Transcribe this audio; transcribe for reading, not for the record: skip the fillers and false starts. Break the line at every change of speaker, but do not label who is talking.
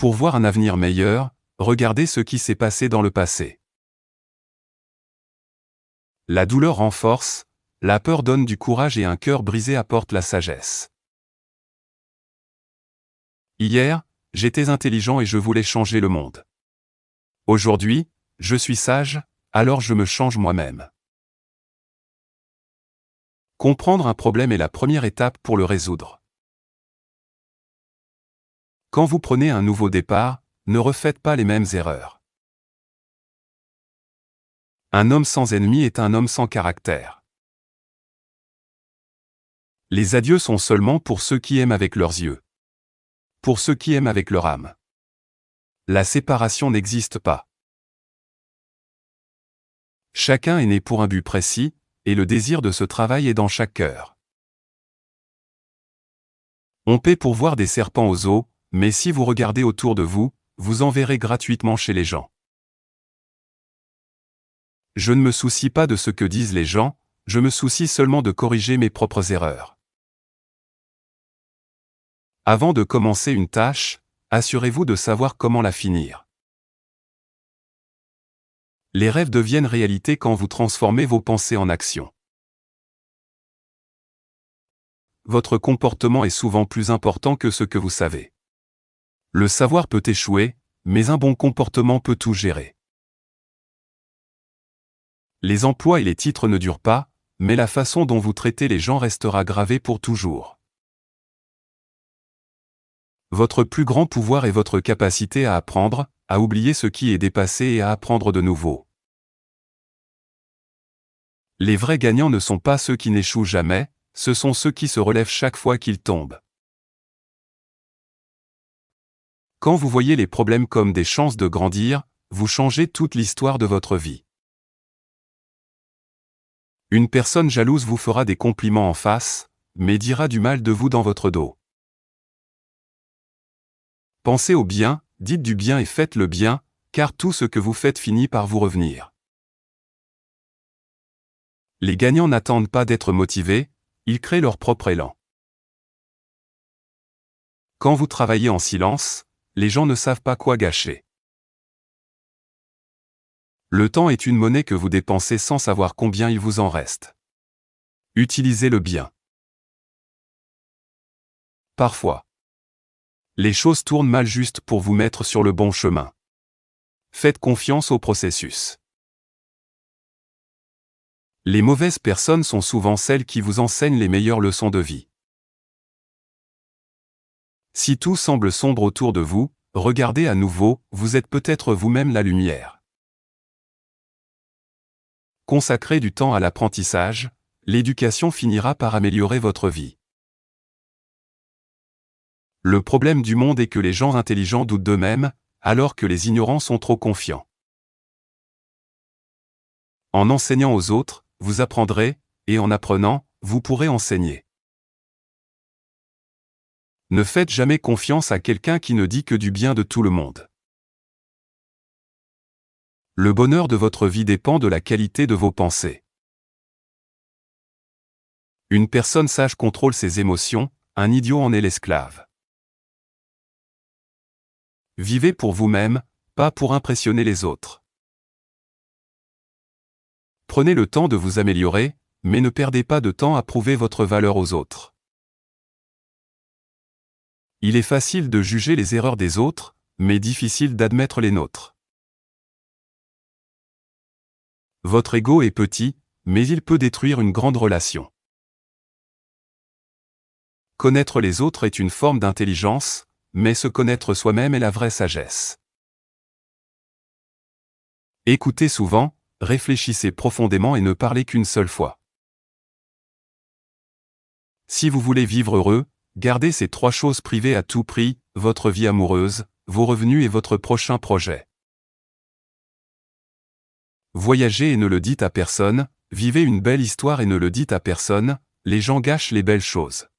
Pour voir un avenir meilleur, regardez ce qui s'est passé dans le passé. La douleur renforce, la peur donne du courage et un cœur brisé apporte la sagesse. Hier, j'étais intelligent et je voulais changer le monde. Aujourd'hui, je suis sage, alors je me change moi-même. Comprendre un problème est la première étape pour le résoudre. Quand vous prenez un nouveau départ, ne refaites pas les mêmes erreurs. Un homme sans ennemi est un homme sans caractère. Les adieux sont seulement pour ceux qui aiment avec leurs yeux. Pour ceux qui aiment avec leur âme. La séparation n'existe pas. Chacun est né pour un but précis, et le désir de ce travail est dans chaque cœur. On paie pour voir des serpents aux eaux, mais si vous regardez autour de vous, vous en verrez gratuitement chez les gens. Je ne me soucie pas de ce que disent les gens, je me soucie seulement de corriger mes propres erreurs. Avant de commencer une tâche, assurez-vous de savoir comment la finir. Les rêves deviennent réalité quand vous transformez vos pensées en actions. Votre comportement est souvent plus important que ce que vous savez. Le savoir peut échouer, mais un bon comportement peut tout gérer. Les emplois et les titres ne durent pas, mais la façon dont vous traitez les gens restera gravée pour toujours. Votre plus grand pouvoir est votre capacité à apprendre, à oublier ce qui est dépassé et à apprendre de nouveau. Les vrais gagnants ne sont pas ceux qui n'échouent jamais, ce sont ceux qui se relèvent chaque fois qu'ils tombent. Quand vous voyez les problèmes comme des chances de grandir, vous changez toute l'histoire de votre vie. Une personne jalouse vous fera des compliments en face, mais dira du mal de vous dans votre dos. Pensez au bien, dites du bien et faites le bien, car tout ce que vous faites finit par vous revenir. Les gagnants n'attendent pas d'être motivés, ils créent leur propre élan. Quand vous travaillez en silence, les gens ne savent pas quoi gâcher. Le temps est une monnaie que vous dépensez sans savoir combien il vous en reste. Utilisez-le bien. Parfois, les choses tournent mal juste pour vous mettre sur le bon chemin. Faites confiance au processus. Les mauvaises personnes sont souvent celles qui vous enseignent les meilleures leçons de vie. Si tout semble sombre autour de vous, regardez à nouveau, vous êtes peut-être vous-même la lumière. Consacrez du temps à l'apprentissage, l'éducation finira par améliorer votre vie. Le problème du monde est que les gens intelligents doutent d'eux-mêmes, alors que les ignorants sont trop confiants. En enseignant aux autres, vous apprendrez, et en apprenant, vous pourrez enseigner. Ne faites jamais confiance à quelqu'un qui ne dit que du bien de tout le monde. Le bonheur de votre vie dépend de la qualité de vos pensées. Une personne sage contrôle ses émotions, un idiot en est l'esclave. Vivez pour vous-même, pas pour impressionner les autres. Prenez le temps de vous améliorer, mais ne perdez pas de temps à prouver votre valeur aux autres. Il est facile de juger les erreurs des autres, mais difficile d'admettre les nôtres. Votre ego est petit, mais il peut détruire une grande relation. Connaître les autres est une forme d'intelligence, mais se connaître soi-même est la vraie sagesse. Écoutez souvent, réfléchissez profondément et ne parlez qu'une seule fois. Si vous voulez vivre heureux, gardez ces 3 choses privées à tout prix, votre vie amoureuse, vos revenus et votre prochain projet. Voyagez et ne le dites à personne, vivez une belle histoire et ne le dites à personne, les gens gâchent les belles choses.